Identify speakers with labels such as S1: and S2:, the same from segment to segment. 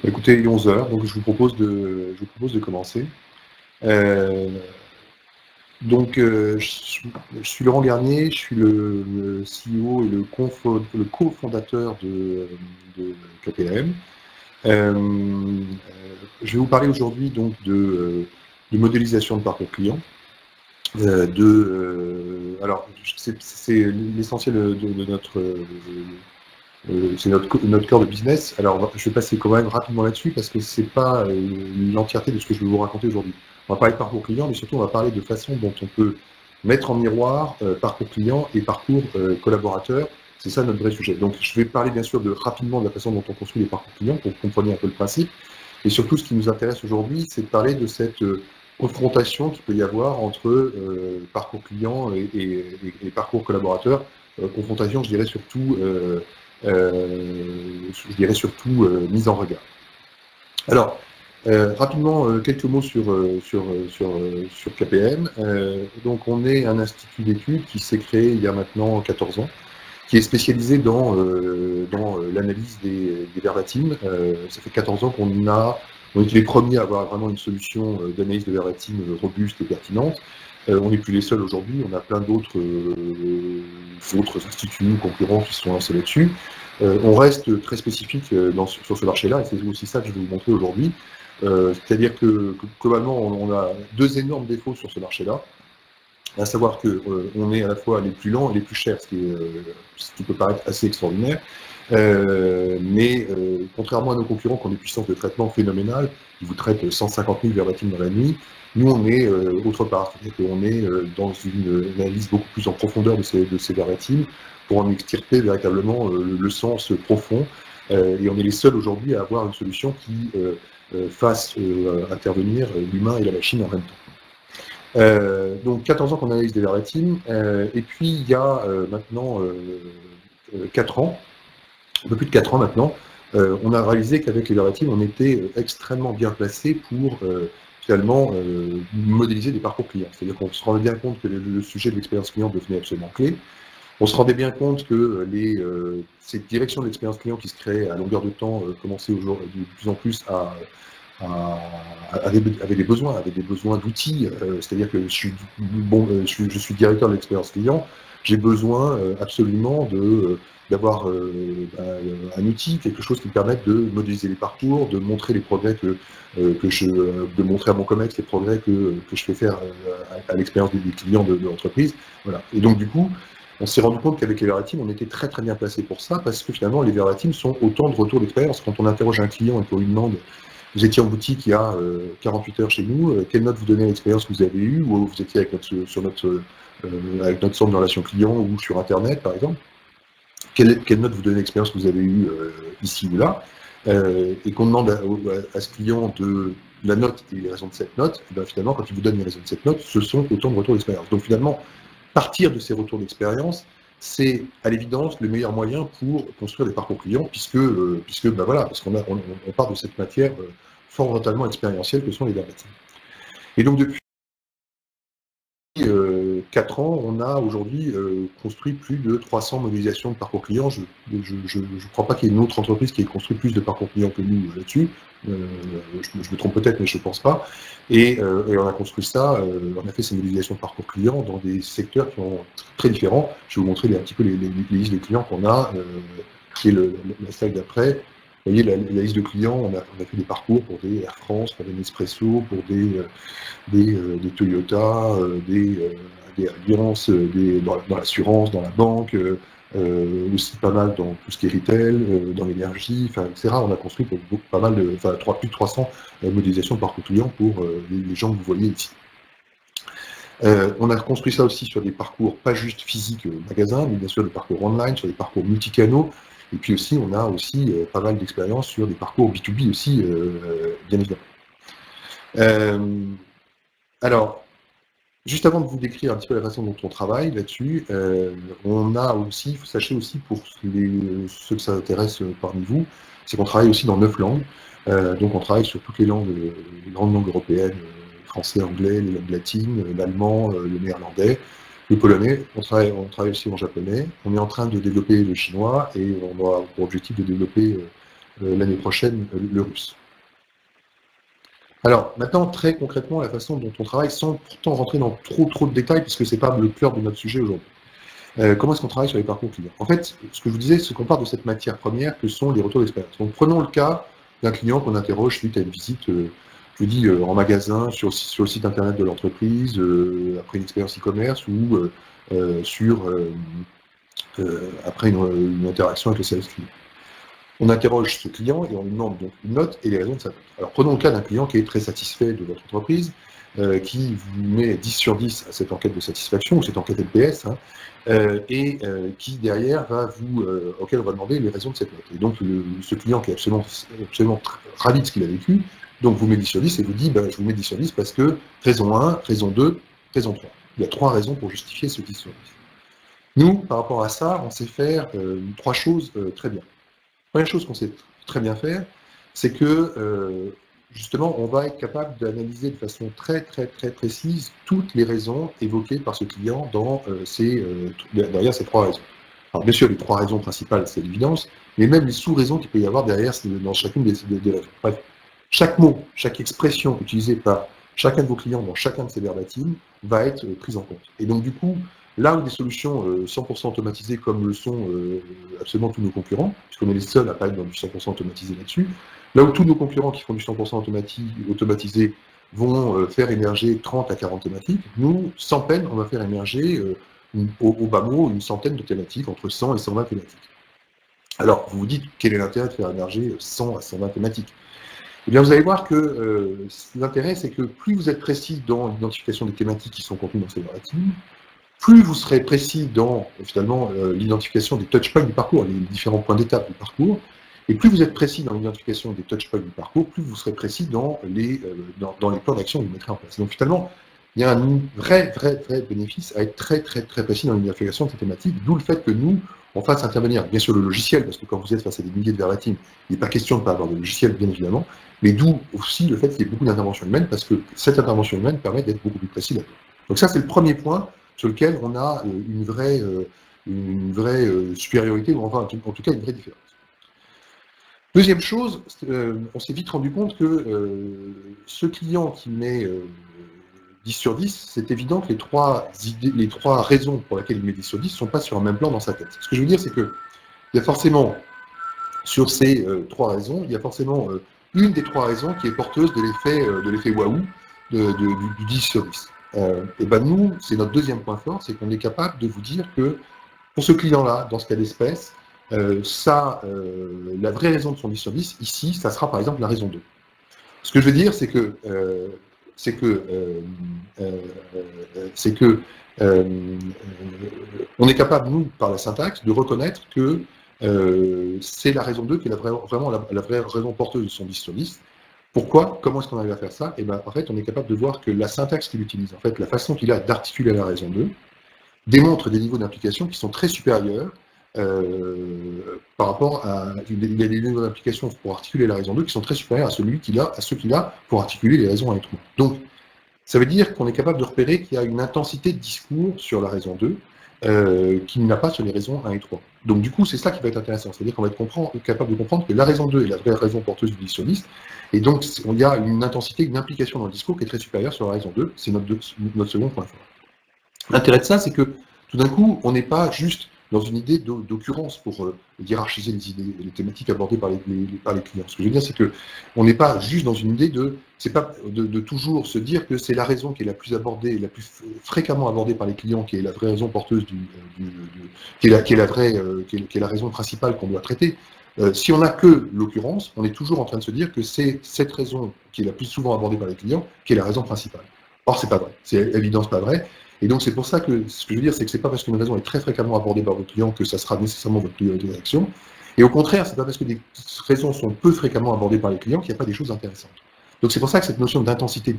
S1: Écoutez, il est 11 heures, donc je vous propose de commencer. Je suis Laurent Garnier, je suis le CEO et le cofondateur de KPM. Je vais vous parler aujourd'hui donc de modélisation de parcours client. Alors, c'est l'essentiel de notre... c'est notre cœur de business. Alors, je vais passer quand même rapidement là-dessus parce que c'est pas l'entièreté de ce que je vais vous raconter aujourd'hui. On va parler de parcours client, mais surtout on va parler de façon dont on peut mettre en miroir parcours client et parcours collaborateur. C'est ça notre vrai sujet. Donc, je vais parler bien sûr rapidement de la façon dont on construit les parcours clients pour que vous compreniez un peu le principe. Et surtout, ce qui nous intéresse aujourd'hui, c'est de parler de cette confrontation qu'il peut y avoir entre parcours client et parcours collaborateur. Confrontation, je dirais surtout mise en regard. Alors, rapidement, quelques mots sur KPM. Donc, on est un institut d'études qui s'est créé il y a maintenant 14 ans, qui est spécialisé dans l'analyse des verbatims. Ça fait 14 ans on était les premiers à avoir vraiment une solution d'analyse de verbatim robuste et pertinente. On n'est plus les seuls aujourd'hui, on a plein d'autres instituts concurrents qui sont lancés là-dessus. On reste très spécifique sur ce marché-là, et c'est aussi ça que je vais vous montrer aujourd'hui. C'est-à-dire que globalement, on a deux énormes défauts sur ce marché-là, à savoir qu'on est à la fois les plus lents et les plus chers, ce qui peut paraître assez extraordinaire. Mais contrairement à nos concurrents qui ont des puissances de traitement phénoménales, ils vous traitent 150 000 verbatims dans la nuit, nous on est autre part, c'est-à-dire qu'on est dans une analyse beaucoup plus en profondeur de ces verbatims pour en extirper véritablement le sens profond, et on est les seuls aujourd'hui à avoir une solution qui fasse intervenir l'humain et la machine en même temps. Donc 14 ans qu'on analyse des verbatims, et puis il y a maintenant 4 ans, un peu plus de 4 ans maintenant, on a réalisé qu'avec les verbatims, on était extrêmement bien placé pour finalement modéliser des parcours clients. C'est-à-dire qu'on se rendait bien compte que le sujet de l'expérience client devenait absolument clé. On se rendait bien compte que ces directions de l'expérience client qui se créaient à longueur de temps commençaient aujourd'hui de plus en plus avec des besoins d'outils. C'est-à-dire que je suis directeur de l'expérience client, j'ai besoin absolument d'avoir un outil, quelque chose qui me permette de modéliser les parcours, de montrer les progrès de montrer à mon COMEX les progrès que je fais faire à l'expérience des clients de l'entreprise. Voilà. Et donc du coup, on s'est rendu compte qu'avec les verbatims, on était très très bien placé pour ça, parce que finalement les verbatims sont autant de retours d'expérience. Quand on interroge un client et qu'on lui demande: vous étiez en boutique il y a 48 heures chez nous, quelle note vous donnez à l'expérience que vous avez eue, ou vous étiez avec notre centre de relations clients ou sur Internet par exemple, quelle note vous donnez à l'expérience que vous avez eue ici ou là, et qu'on demande à ce client de la note et les raisons de cette note, et bien finalement quand il vous donne les raisons de cette note, ce sont autant de retours d'expérience. Donc finalement, partir de ces retours d'expérience, c'est à l'évidence le meilleur moyen pour construire des parcours clients, puisque parce qu'on part de cette matière fondamentalement expérientielle que sont les verbatims. Et donc depuis 4 ans, on a aujourd'hui construit plus de 300 modélisations de parcours clients. Je ne crois pas qu'il y ait une autre entreprise qui ait construit plus de parcours clients que nous là-dessus. Je me trompe peut-être, mais je ne pense pas. Et on a construit ça, on a fait ces modélisations de parcours clients dans des secteurs qui sont très différents. Je vais vous montrer un petit peu les listes de clients qu'on a, qui est la slide d'après. Vous voyez la liste de clients, on a fait des parcours pour des Air France, pour des Nespresso, pour des Toyota, des Allianz, dans l'assurance, dans la banque, aussi pas mal dans tout ce qui est retail, dans l'énergie, etc. On a construit pas mal plus de 300 modélisations de parcours clients pour les gens que vous voyez ici. On a construit ça aussi sur des parcours pas juste physiques magasins, mais bien sûr des parcours online, sur des parcours multicanaux. Et puis aussi, on a aussi pas mal d'expérience sur des parcours B2B aussi, bien évidemment. Alors, juste avant de vous décrire un petit peu la façon dont on travaille là-dessus, on a aussi, sachez aussi pour ceux que ça intéresse parmi vous, c'est qu'on travaille aussi dans 9 langues. Donc on travaille sur toutes les grandes langues européennes, français, anglais, les langues latines, l'allemand, le néerlandais, le polonais. On travaille aussi en japonais. On est en train de développer le chinois et on a pour objectif de développer l'année prochaine le russe. Alors, maintenant, très concrètement, la façon dont on travaille, sans pourtant rentrer dans trop de détails, puisque ce n'est pas le cœur de notre sujet aujourd'hui. Comment est-ce qu'on travaille sur les parcours clients? En fait, ce que je vous disais, c'est qu'on part de cette matière première que sont les retours d'expérience. Donc, prenons le cas d'un client qu'on interroge suite à une visite, je vous dis, en magasin, sur le site internet de l'entreprise, après une expérience e-commerce ou après une interaction avec le service client. On interroge ce client et on lui demande donc une note et les raisons de sa note. Alors prenons le cas d'un client qui est très satisfait de votre entreprise, qui vous met 10 sur 10 à cette enquête de satisfaction, ou cette enquête NPS, hein, qui derrière auquel on va demander les raisons de cette note. Et donc ce client qui est absolument ravi de ce qu'il a vécu, donc vous met 10 sur 10 et vous dit je vous mets 10 sur 10 parce que raison 1, raison 2, raison 3. Il y a 3 raisons pour justifier ce 10 sur 10. Nous, par rapport à ça, on sait faire 3 choses très bien. La première chose qu'on sait très bien faire, c'est que justement, on va être capable d'analyser de façon très précise toutes les raisons évoquées par ce client derrière ces 3 raisons. Alors bien sûr, les 3 raisons principales, c'est l'évidence, mais même les sous-raisons qu'il peut y avoir derrière dans chacune des raisons. Bref, chaque mot, chaque expression utilisée par chacun de vos clients dans chacun de ces verbatims va être prise en compte. Et donc du coup, là où des solutions 100% automatisées comme le sont absolument tous nos concurrents, puisqu'on est les seuls à pas être dans du 100% automatisé là-dessus, là où tous nos concurrents qui font du 100% automatisé vont faire émerger 30 à 40 thématiques, nous, sans peine, on va faire émerger au bas mot une centaine de thématiques, entre 100 et 120 thématiques. Alors, vous vous dites, quel est l'intérêt de faire émerger 100 à 120 thématiques? Eh bien, vous allez voir que l'intérêt, c'est que plus vous êtes précis dans l'identification des thématiques qui sont contenues dans ces verbatims, plus vous serez précis dans, finalement, l'identification des touchpoints du parcours, les différents points d'étape du parcours, et plus vous êtes précis dans l'identification des touchpoints du parcours, plus vous serez précis dans les plans d'action que vous mettrez en place. Donc finalement, il y a un vrai bénéfice à être très précis dans l'identification de ces thématiques, d'où le fait que nous, on fasse intervenir, bien sûr, le logiciel, parce que quand vous êtes face à des milliers de verbatims, il n'est pas question de ne pas avoir de logiciel, bien évidemment, mais d'où aussi le fait qu'il y ait beaucoup d'interventions humaines, parce que cette intervention humaine permet d'être beaucoup plus précis là-dedans. Donc ça, c'est le premier point sur lequel on a une vraie supériorité, ou enfin, en tout cas, une vraie différence. Deuxième chose, on s'est vite rendu compte que ce client qui met 10 sur 10, c'est évident que les trois raisons pour lesquelles il met 10 sur 10 ne sont pas sur un même plan dans sa tête. Ce que je veux dire, c'est qu'il y a forcément, sur ces 3 raisons, il y a forcément une des 3 raisons qui est porteuse de l'effet waouh du 10 sur 10. Et ben nous, c'est notre deuxième point fort, c'est qu'on est capable de vous dire que pour ce client-là, dans ce cas d'espèce, la vraie raison de son 10 sur 10, ici, ça sera par exemple la raison 2. Ce que je veux dire, c'est que on est capable, nous, par la syntaxe, de reconnaître que c'est la raison 2 qui est vraiment la vraie raison porteuse de son 10 sur 10. Pourquoi? Comment est-ce qu'on arrive à faire ça? Et ben, en fait, on est capable de voir que la syntaxe qu'il utilise, en fait, la façon qu'il a d'articuler la raison 2, démontre des niveaux d'implication qui sont très supérieurs par rapport à... Il y a des niveaux d'implication pour articuler la raison 2 qui sont très supérieurs à ceux qu'il a pour articuler les raisons 1 et 3. Donc, ça veut dire qu'on est capable de repérer qu'il y a une intensité de discours sur la raison 2 qu'il n'a pas sur les raisons 1 et 3. Donc du coup, c'est ça qui va être intéressant. C'est-à-dire qu'on va être capable de comprendre que la raison 2 est la vraie raison porteuse du 10 sur 10, et donc il y a une intensité, une implication dans le discours qui est très supérieure sur la raison 2. C'est notre second point fort. L'intérêt de ça, c'est que tout d'un coup, on n'est pas juste dans une idée d'occurrence pour hiérarchiser les idées, les thématiques abordées par les clients. Ce que je veux dire, c'est qu'on n'est pas juste dans une idée de toujours se dire que c'est la raison qui est la plus abordée, la plus fréquemment abordée par les clients, qui est la vraie raison porteuse qui est la raison principale qu'on doit traiter. Si on n'a que l'occurrence, on est toujours en train de se dire que c'est cette raison qui est la plus souvent abordée par les clients qui est la raison principale. Or, c'est pas vrai. C'est à l'évidence pas vrai. Et donc, c'est pour ça que ce que je veux dire, c'est que c'est pas parce qu'une raison est très fréquemment abordée par votre client que ça sera nécessairement votre priorité d'action. Et au contraire, c'est pas parce que des raisons sont peu fréquemment abordées par les clients qu'il n'y a pas des choses intéressantes. Donc, c'est pour ça que cette notion d'intensité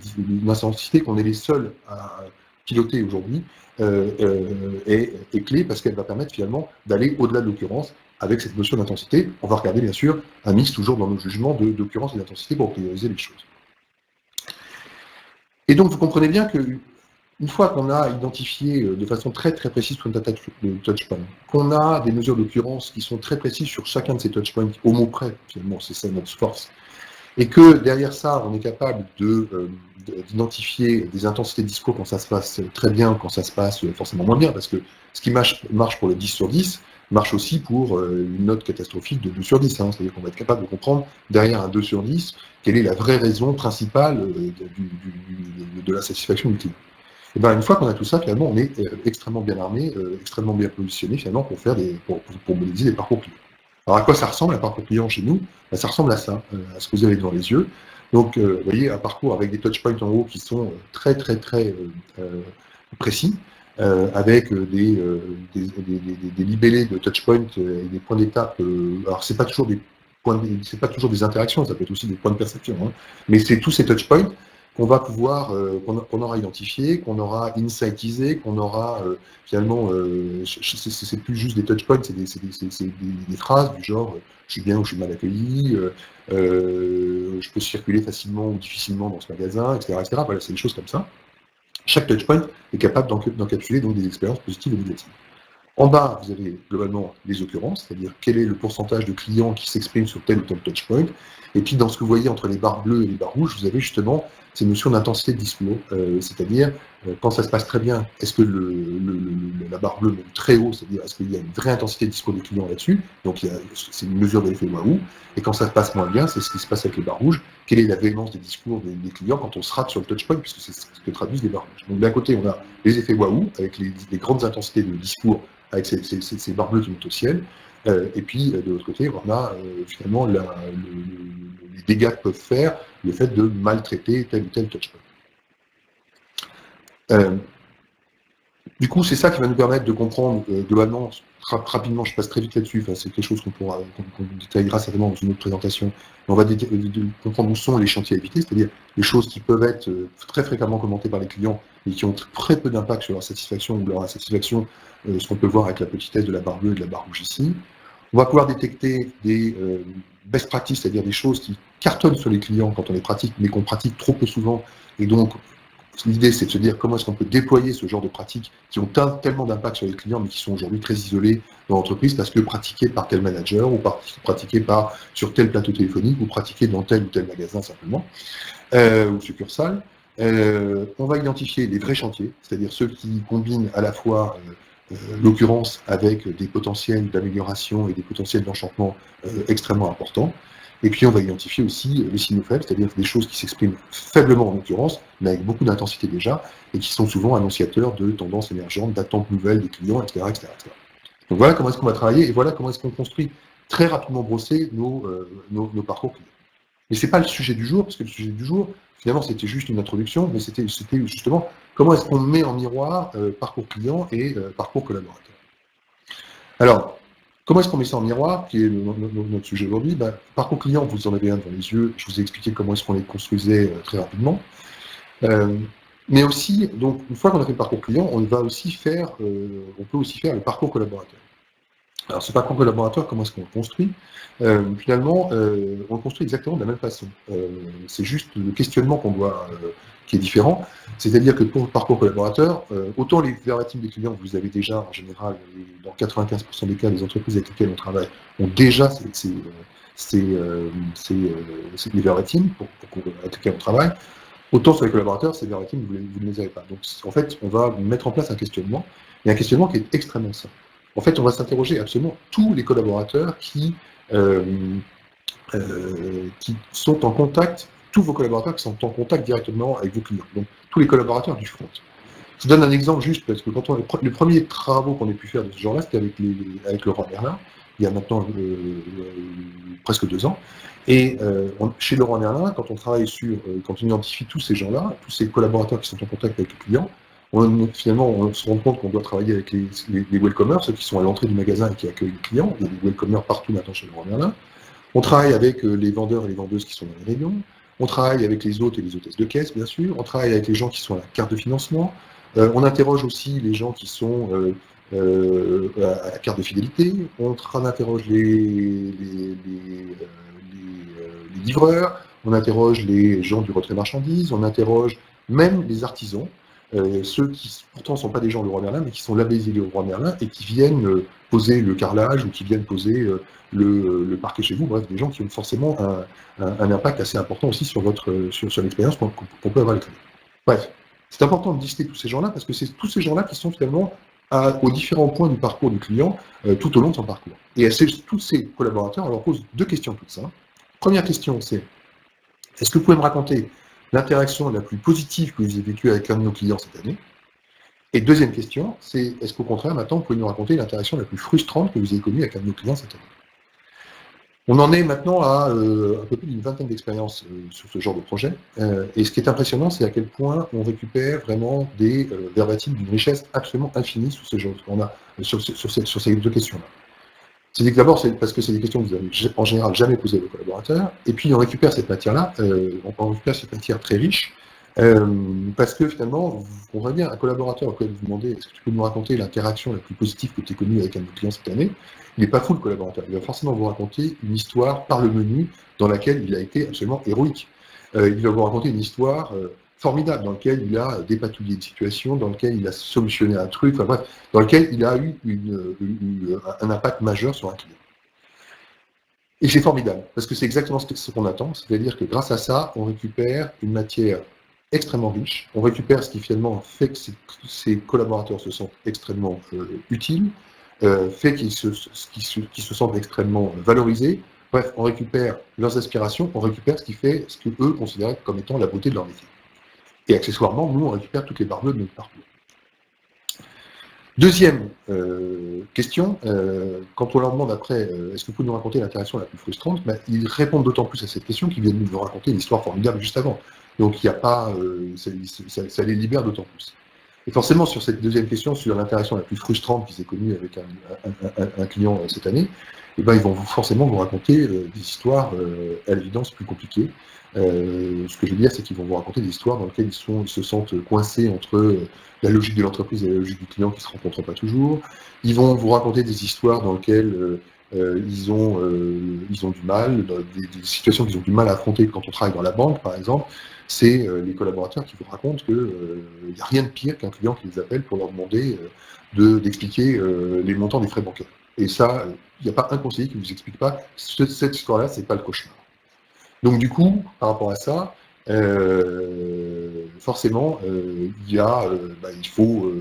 S1: qu'on est les seuls à piloter aujourd'hui est clé, parce qu'elle va permettre finalement d'aller au-delà de l'occurrence avec cette notion d'intensité. On va regarder bien sûr un mix toujours dans nos jugements d'occurrence et d'intensité pour prioriser les choses. Et donc, vous comprenez bien que une fois qu'on a identifié de façon très très précise tout un tas de touchpoints, qu'on a des mesures d'occurrence qui sont très précises sur chacun de ces touchpoints, au mot près, finalement, c'est ça notre force, et que derrière ça, on est capable d'identifier des intensités de discours quand ça se passe très bien, quand ça se passe forcément moins bien, parce que ce qui marche pour le 10 sur 10 marche aussi pour une note catastrophique de 2 sur 10. Hein. C'est-à-dire qu'on va être capable de comprendre, derrière un 2 sur 10, quelle est la vraie raison principale de la satisfaction du client. Et ben, une fois qu'on a tout ça, finalement, on est extrêmement bien armé, extrêmement bien positionné, finalement, pour modéliser des parcours clients. Alors, à quoi ça ressemble un parcours client chez nous? Ben, ça ressemble à ça, à ce que vous avez devant les yeux. Donc, vous voyez, un parcours avec des touchpoints en haut qui sont très, très, très précis, avec des libellés de touchpoints et des points d'étape. Alors, c'est pas toujours c'est pas toujours des interactions, ça peut être aussi des points de perception, hein, mais c'est tous ces touchpoints qu'on va pouvoir, qu'on aura identifié, qu'on aura insightisé, qu'on aura finalement, c'est plus juste des touchpoints, c'est des phrases du genre je suis bien ou je suis mal accueilli, je peux circuler facilement ou difficilement dans ce magasin, etc. etc. Voilà, c'est des choses comme ça. Chaque touchpoint est capable d'encapsuler donc des expériences positives et négatives. En bas, vous avez globalement les occurrences, c'est-à-dire quel est le pourcentage de clients qui s'expriment sur tel ou tel touchpoint. Et puis, dans ce que vous voyez entre les barres bleues et les barres rouges, vous avez justement ces notions d'intensité de discours, c'est-à-dire quand ça se passe très bien, est-ce que la barre bleue monte très haut, c'est-à-dire est-ce qu'il y a une vraie intensité de discours des clients là-dessus, donc c'est une mesure de l'effet waouh, et quand ça se passe moins bien, c'est ce qui se passe avec les barres rouges, quelle est la véhémence des discours des clients quand on se rate sur le touchpoint, puisque c'est ce que traduisent les barres rouges. Donc d'un côté, on a les effets waouh, avec les grandes intensités de discours, avec ces barres bleues qui montent au ciel, et puis de l'autre côté, on a finalement les dégâts que peuvent faire le fait de maltraiter tel ou tel touchpoint. Du coup, c'est ça qui va nous permettre de comprendre globalement, rapidement, je passe très vite là-dessus, enfin, c'est quelque chose qu'on détaillera certainement dans une autre présentation, mais on va comprendre où sont les chantiers à éviter, c'est-à-dire les choses qui peuvent être très fréquemment commentées par les clients et qui ont très peu d'impact sur leur satisfaction ou leur insatisfaction, ce qu'on peut voir avec la petitesse de la barre bleue et de la barre rouge ici. On va pouvoir détecter des best practices, c'est-à-dire des choses qui cartonnent sur les clients quand on les pratique, mais qu'on pratique trop peu souvent. Et donc, l'idée, c'est de se dire comment est-ce qu'on peut déployer ce genre de pratiques qui ont tellement d'impact sur les clients, mais qui sont aujourd'hui très isolées dans l'entreprise parce que pratiquées par tel manager, ou pratiquées sur tel plateau téléphonique, ou pratiquées dans tel ou tel magasin simplement, ou succursale. On va identifier les vrais chantiers, c'est-à-dire ceux qui combinent à la fois l'occurrence avec des potentiels d'amélioration et des potentiels d'enchantement extrêmement importants. Et puis on va identifier aussi les signaux faibles, c'est-à-dire des choses qui s'expriment faiblement en occurrence, mais avec beaucoup d'intensité déjà, et qui sont souvent annonciateurs de tendances émergentes, d'attentes nouvelles des clients, etc., etc., etc. Donc voilà comment est-ce qu'on va travailler, et voilà comment est-ce qu'on construit très rapidement brosser nos parcours clients. Mais ce n'est pas le sujet du jour, parce que le sujet du jour, finalement, c'était juste une introduction, mais c'était justement comment est-ce qu'on met en miroir parcours client et parcours collaborateur. Alors, comment est-ce qu'on met ça en miroir, qui est notre sujet aujourd'hui? Parcours client, vous en avez un devant les yeux, je vous ai expliqué comment est-ce qu'on les construisait très rapidement. Mais aussi, donc, une fois qu'on a fait le parcours client, on peut aussi faire le parcours collaborateur. Alors, ce parcours collaborateur, comment est-ce qu'on le construit? Finalement, on le construit exactement de la même façon. C'est juste le questionnement qui est différent. C'est-à-dire que pour le parcours collaborateur, autant les verbatims des clients, vous avez déjà, en général, dans 95% des cas, les entreprises avec lesquelles on travaille ont déjà ces verbatims avec lesquels on travaille. Autant sur les collaborateurs, ces verbatims, vous ne les avez pas. Donc, en fait, on va mettre en place un questionnement, et un questionnement qui est extrêmement simple. En fait, on va s'interroger absolument tous les collaborateurs qui sont en contact, tous vos collaborateurs qui sont en contact directement avec vos clients, donc tous les collaborateurs du front. Je vous donne un exemple juste, parce que quand les premiers travaux qu'on a pu faire de ce genre-là, c'était avec Leroy Merlin, il y a maintenant presque 2 ans. Et chez Leroy Merlin, quand on travaille quand on identifie tous ces gens-là, tous ces collaborateurs qui sont en contact avec les clients, finalement, on se rend compte qu'on doit travailler avec les welcomers, ceux qui sont à l'entrée du magasin et qui accueillent les clients. Il y a des welcomers partout maintenant chez Leroy Merlin. On travaille avec les vendeurs et les vendeuses qui sont dans les rayons. On travaille avec les hôtes et les hôtesses de caisse, bien sûr. On travaille avec les gens qui sont à la carte de financement. On interroge aussi les gens qui sont à la carte de fidélité. On interroge les livreurs. On interroge les gens du retrait marchandises. On interroge même les artisans. ceux qui pourtant ne sont pas des gens de Leroy Merlin, mais qui sont labellisés Leroy Merlin et qui viennent poser le carrelage ou qui viennent poser le parquet chez vous, bref, des gens qui ont forcément un impact assez important aussi sur l'expérience qu'on peut avoir avec eux. Bref, c'est important de lister tous ces gens-là parce que c'est tous ces gens-là qui sont finalement aux différents points du parcours du client tout au long de son parcours. Et tous ces collaborateurs, on leur pose deux questions toutes simples. Première question, c'est est-ce que vous pouvez me raconter l'interaction la plus positive que vous avez vécue avec un de nos clients cette année? Et deuxième question, c'est est-ce qu'au contraire, maintenant, vous pouvez nous raconter l'interaction la plus frustrante que vous avez connue avec un de nos clients cette année? On en est maintenant à un peu plus d'une vingtaine d'expériences sur ce genre de projet. Et ce qui est impressionnant, c'est à quel point on récupère vraiment des verbatims d'une richesse absolument infinie sur ce genre, on a, sur ces deux questions-là. C'est d'abord parce que c'est des questions que vous avez en général jamais posées à vos collaborateurs, et puis on récupère cette matière-là, on récupère cette matière très riche, parce que finalement, on voit bien un collaborateur auquel vous demandez est-ce que tu peux nous raconter l'interaction la plus positive que tu as connue avec un de nos clients cette année, il n'est pas fou le collaborateur, il va forcément vous raconter une histoire par le menu dans laquelle il a été absolument héroïque. Il va vous raconter une histoire formidable, dans lequel il a dépatouillé une situation, dans lequel il a solutionné un truc, enfin bref, dans lequel il a eu un impact majeur sur un client. Et c'est formidable, parce que c'est exactement ce qu'on attend, c'est-à-dire que grâce à ça, on récupère une matière extrêmement riche, on récupère ce qui finalement fait que ces collaborateurs se sentent extrêmement utiles, fait qu'ils se sentent extrêmement valorisés. Bref, on récupère leurs aspirations, on récupère ce qui fait ce qu'eux considèrent comme étant la beauté de leur métier. Et accessoirement, nous, on récupère toutes les barres bleues de notre parcours. Deuxième question, quand on leur demande après, est-ce que vous pouvez nous raconter l'interaction la plus frustrante, ben, ils répondent d'autant plus à cette question qu'ils viennent nous raconter l'histoire formidable juste avant. Donc il n'y a pas, ça les libère d'autant plus. Et forcément, sur cette deuxième question, sur l'interaction la plus frustrante qu'ils aient connue avec un client cette année, eh ben, ils vont forcément vous raconter des histoires à l'évidence plus compliquées. Ce que je veux dire, c'est qu'ils vont vous raconter des histoires dans lesquelles ils se sentent coincés entre la logique de l'entreprise et la logique du client qui ne se rencontrent pas toujours. Ils vont vous raconter des histoires dans lesquelles ils ont du mal, des situations qu'ils ont du mal à affronter quand on travaille dans la banque, par exemple. C'est les collaborateurs qui vous racontent qu'il n'y a rien de pire qu'un client qui les appelle pour leur demander d'expliquer les montants des frais bancaires. Et ça, il n'y a pas un conseiller qui ne vous explique pas cette histoire-là, c'est pas le cauchemar. Donc du coup, par rapport à ça, forcément, il faut,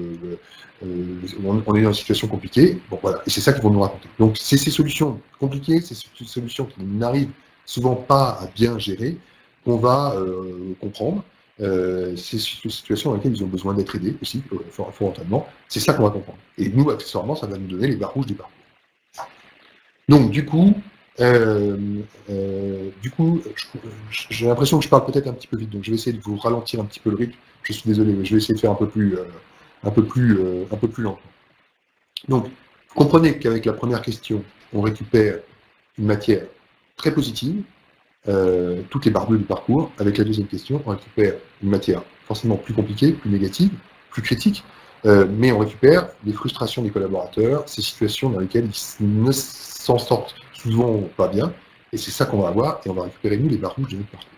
S1: on est dans une situation compliquée, bon voilà, et c'est ça qu'ils vont nous raconter. Donc c'est ces solutions compliquées, c'est ces solutions qui n'arrivent souvent pas à bien gérer, qu'on va comprendre. C'est une situation dans laquelle ils ont besoin d'être aidés aussi, fondamentalement. C'est ça qu'on va comprendre. Et nous, accessoirement, ça va nous donner les barres rouges des parcours. Donc du coup, j'ai l'impression que je parle peut-être un petit peu vite, donc je vais essayer de vous ralentir un petit peu le rythme. Je suis désolé, mais je vais essayer de faire un peu plus lentement. Donc, comprenez qu'avec la première question, on récupère une matière très positive, toutes les barres bleues du parcours. Avec la deuxième question, on récupère une matière forcément plus compliquée, plus négative, plus critique, mais on récupère les frustrations des collaborateurs, ces situations dans lesquelles ils ne s'en sortent souvent pas bien, et c'est ça qu'on va avoir, et on va récupérer nous les barres rouges de notre parcours.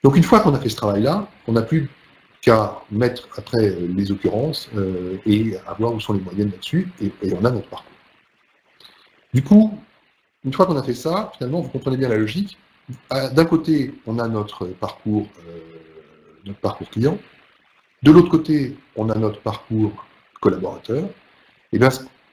S1: Donc une fois qu'on a fait ce travail-là, on n'a plus qu'à mettre après les occurrences et à voir où sont les moyennes là-dessus, et on a notre parcours. Du coup, une fois qu'on a fait ça, finalement, vous comprenez bien la logique. D'un côté, on a notre parcours client. De l'autre côté, on a notre parcours collaborateur. Et bien,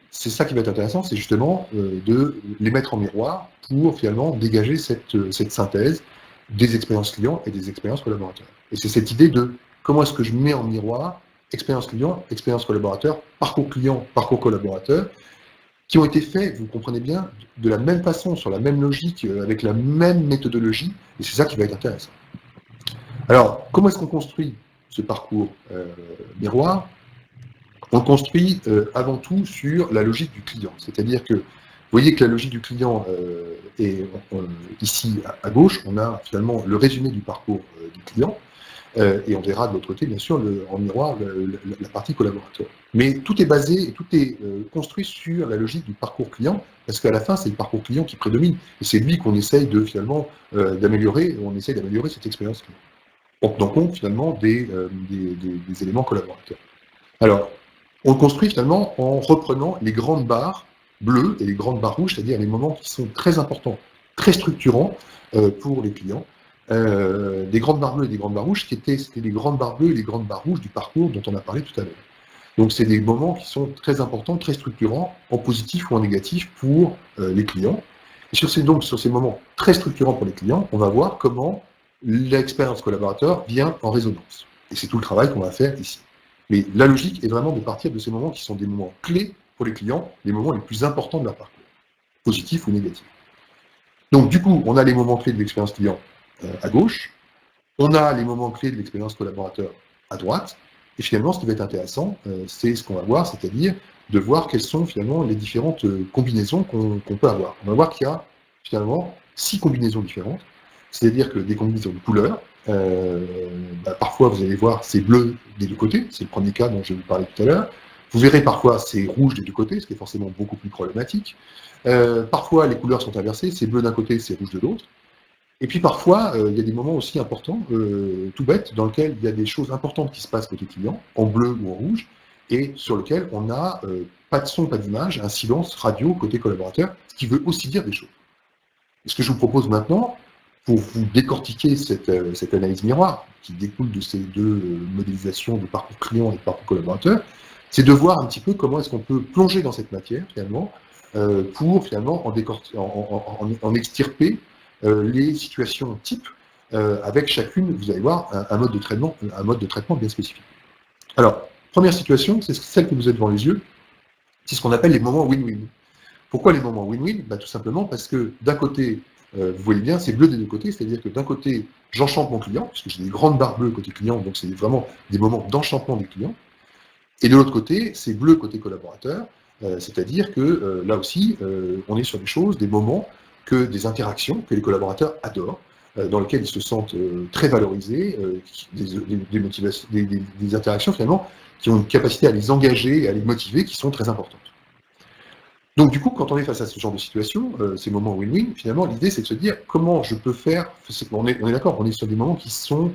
S1: c'est ça qui va être intéressant, c'est justement de les mettre en miroir pour finalement dégager cette synthèse des expériences clients et des expériences collaborateurs. Et c'est cette idée de comment est-ce que je mets en miroir expérience client, expérience collaborateur, parcours client, parcours collaborateur, qui ont été faits, vous comprenez bien, de la même façon, sur la même logique, avec la même méthodologie, et c'est ça qui va être intéressant. Alors, comment est-ce qu'on construit ce parcours miroir? On le construit avant tout sur la logique du client. C'est-à-dire que, vous voyez que la logique du client est ici à gauche, on a finalement le résumé du parcours du client, et on verra de l'autre côté, bien sûr, en miroir, la partie collaborateur. Mais tout est basé, et tout est construit sur la logique du parcours client, parce qu'à la fin, c'est le parcours client qui prédomine, et c'est lui qu'on essaye de, finalement, d'améliorer, on essaye d'améliorer cette expérience client. en tenant compte finalement des éléments collaborateurs. Alors, on le construit finalement en reprenant les grandes barres bleues et les grandes barres rouges, c'est-à-dire les moments qui sont très importants, très structurants pour les clients. Des grandes barres bleues et des grandes barres rouges, c'était les grandes barres bleues et les grandes barres rouges du parcours dont on a parlé tout à l'heure. Donc c'est des moments qui sont très importants, très structurants, en positif ou en négatif pour les clients. Et sur ces moments très structurants pour les clients, on va voir comment l'expérience collaborateur vient en résonance. Et c'est tout le travail qu'on va faire ici. Mais la logique est vraiment de partir de ces moments qui sont des moments clés pour les clients, les moments les plus importants de leur parcours, positifs ou négatifs. Donc du coup, on a les moments clés de l'expérience client à gauche, on a les moments clés de l'expérience collaborateur à droite, et finalement, ce qui va être intéressant, c'est ce qu'on va voir, c'est-à-dire de voir quelles sont finalement les différentes combinaisons qu'on peut avoir. On va voir qu'il y a finalement 6 combinaisons différentes, c'est-à-dire que des combinaisons de couleurs, parfois vous allez voir c'est bleu des deux côtés, c'est le premier cas dont je vais vous parler tout à l'heure. Vous verrez parfois c'est rouge des deux côtés, ce qui est forcément beaucoup plus problématique. Parfois les couleurs sont inversées, c'est bleu d'un côté, c'est rouge de l'autre. Et puis parfois, il y a des moments aussi importants, tout bêtes, dans lesquels il y a des choses importantes qui se passent côté client, en bleu ou en rouge, et sur lequel on n'a pas de son, pas d'image, un silence radio côté collaborateur, ce qui veut aussi dire des choses. Et ce que je vous propose maintenant, pour vous décortiquer cette analyse miroir, qui découle de ces deux modélisations de parcours client et de parcours collaborateur, c'est de voir un petit peu comment est-ce qu'on peut plonger dans cette matière, finalement, pour finalement en extirper les situations types, avec chacune, vous allez voir, un mode de traitement bien spécifique. Alors, première situation, c'est celle que vous avez devant les yeux, c'est ce qu'on appelle les moments win-win. Pourquoi les moments win-win? Tout simplement parce que d'un côté, vous voyez bien, c'est bleu des deux côtés, c'est-à-dire que d'un côté, j'enchante mon client, puisque j'ai des grandes barres bleues côté client, donc c'est vraiment des moments d'enchantement des clients. Et de l'autre côté, c'est bleu côté collaborateur, c'est-à-dire que là aussi, on est sur des choses, des moments, des interactions que les collaborateurs adorent, dans lesquelles ils se sentent très valorisés, des interactions finalement qui ont une capacité à les engager et à les motiver qui sont très importantes. Donc du coup, quand on est face à ce genre de situation, ces moments win-win, finalement l'idée c'est de se dire comment je peux faire, on est d'accord, on est sur des moments qui sont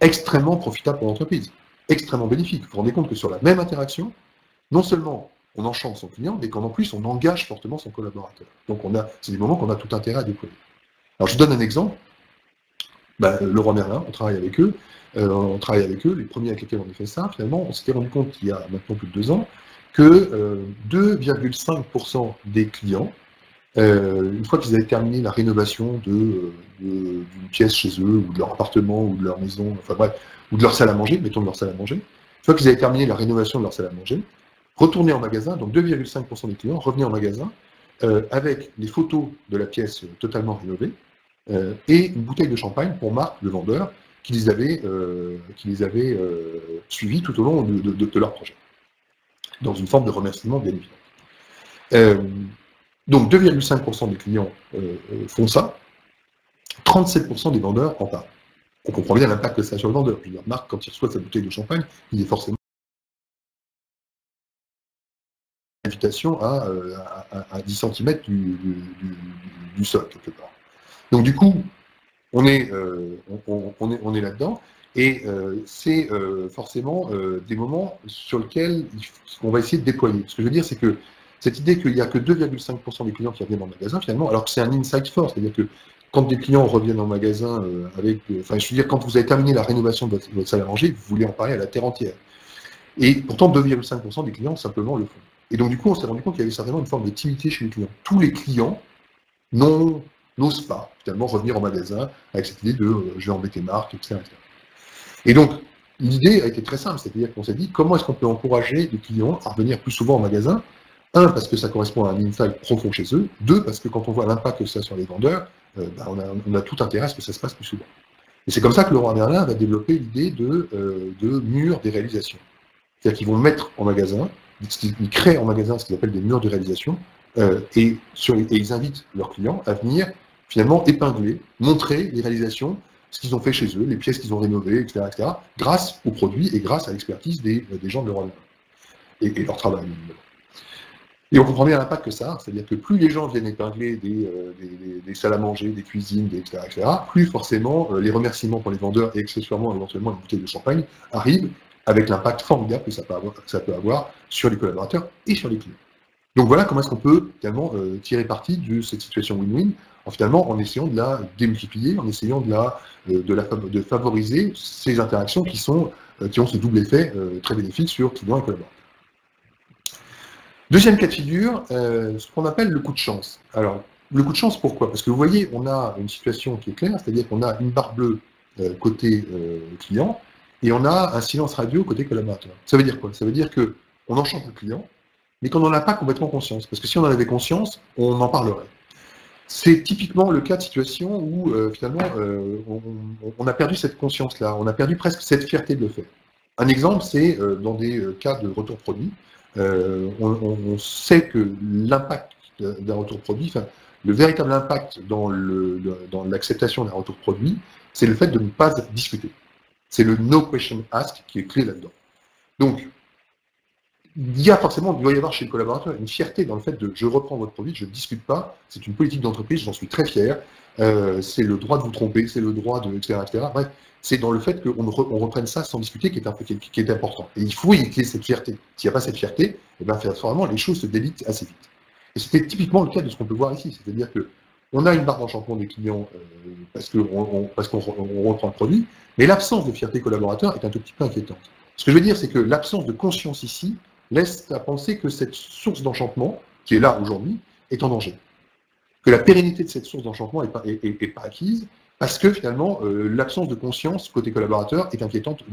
S1: extrêmement profitables pour l'entreprise, extrêmement bénéfiques. Vous vous rendez compte que sur la même interaction, non seulement on enchante son client, mais qu'en plus on engage fortement son collaborateur. Donc c'est des moments qu'on a tout intérêt à déployer. Alors je vous donne un exemple. Leroy Merlin, on travaille avec eux, les premiers avec lesquels on a fait ça, finalement, on s'était rendu compte il y a maintenant plus de 2 ans, que 2,5% des clients, une fois qu'ils avaient terminé la rénovation d'une pièce chez eux, ou de leur appartement, ou de leur maison, enfin bref, ou de leur salle à manger, mettons de leur salle à manger, une fois qu'ils avaient terminé la rénovation de leur salle à manger, retourner en magasin, donc 2,5% des clients revenaient en magasin avec les photos de la pièce totalement rénovée et une bouteille de champagne pour Marc, le vendeur, qui les avait suivis tout au long de leur projet, dans une forme de remerciement bien évident. Donc 2,5% des clients font ça, 37% des vendeurs en parlent. On comprend bien l'impact que ça a sur le vendeur. Je veux dire, Marc, quand il reçoit sa bouteille de champagne, il est forcément invitation à 10 cm du sol, quelque part. Donc du coup, on est là-dedans, et c'est forcément des moments sur lesquels on va essayer de déployer. Ce que je veux dire, c'est que cette idée qu'il n'y a que 2,5% des clients qui reviennent en magasin, finalement, alors que c'est un insight fort, c'est-à-dire que quand des clients reviennent en magasin quand vous avez terminé la rénovation de votre salle à manger, vous voulez en parler à la terre entière. Et pourtant, 2,5% des clients simplement le font. Et donc, du coup, on s'est rendu compte qu'il y avait certainement une forme de timidité chez les clients. Tous les clients n'osent pas, finalement, revenir en magasin avec cette idée de je vais embêter Marc, etc. Et donc, l'idée a été très simple, c'est-à-dire qu'on s'est dit comment est-ce qu'on peut encourager les clients à revenir plus souvent en magasin. 1, parce que ça correspond à un insight profond chez eux. 2, parce que quand on voit l'impact que ça a sur les vendeurs, on a tout intérêt à ce que ça se passe plus souvent. Et c'est comme ça que Leroy Merlin va développer l'idée de murs des réalisations. C'est-à-dire qu'ils vont mettre en magasin, ils créent en magasin ce qu'ils appellent des murs de réalisation, et ils invitent leurs clients à venir finalement épingler, montrer les réalisations, ce qu'ils ont fait chez eux, les pièces qu'ils ont rénovées, etc., grâce aux produits et grâce à l'expertise des gens de Leroy Merlin et leur travail. Et on comprend bien l'impact que ça a, c'est-à-dire que plus les gens viennent épingler des salles à manger, des cuisines, etc., plus forcément les remerciements pour les vendeurs et accessoirement éventuellement une bouteille de champagne arrivent avec l'impact formidable que ça peut avoir sur les collaborateurs et sur les clients. Donc voilà comment est-ce qu'on peut finalement tirer parti de cette situation win-win en essayant de la démultiplier, en essayant de favoriser ces interactions qui ont ce double effet très bénéfique sur clients et collaborateurs. Deuxième cas de figure, ce qu'on appelle le coup de chance. Alors, le coup de chance, pourquoi? Parce que vous voyez, on a une situation qui est claire, c'est-à-dire qu'on a une barre bleue côté client, et on a un silence radio côté collaborateur. Ça veut dire quoi? Ça veut dire qu'on enchante le client, mais qu'on n'en a pas complètement conscience. Parce que si on en avait conscience, on en parlerait. C'est typiquement le cas de situation où, finalement, on a perdu cette conscience-là, on a perdu presque cette fierté de le faire. Un exemple, c'est dans des cas de retour produit. On sait que l'impact d'un retour produit, le véritable impact dans l'acceptation d'un retour produit, c'est le fait de ne pas discuter. C'est le no question ask qui est clé là-dedans. Donc, il doit y avoir chez le collaborateur une fierté dans le fait de je reprends votre produit, je ne discute pas, c'est une politique d'entreprise, j'en suis très fier, c'est le droit de vous tromper, c'est le droit de, etc., etc. Bref, c'est dans le fait qu'on reprenne ça sans discuter qui est important. Et il faut y ait cette fierté. S'il n'y a pas cette fierté, eh ben, vraiment, les choses se délitent assez vite. Et c'était typiquement le cas de ce qu'on peut voir ici, c'est-à-dire qu'on a une barre d'enchantement des clients parce qu'on reprend le produit, mais l'absence de fierté collaborateur est un tout petit peu inquiétante. Ce que je veux dire, c'est que l'absence de conscience ici laisse à penser que cette source d'enchantement, qui est là aujourd'hui, est en danger. Que la pérennité de cette source d'enchantement n'est pas acquise, parce que finalement, l'absence de conscience côté collaborateur est inquiétante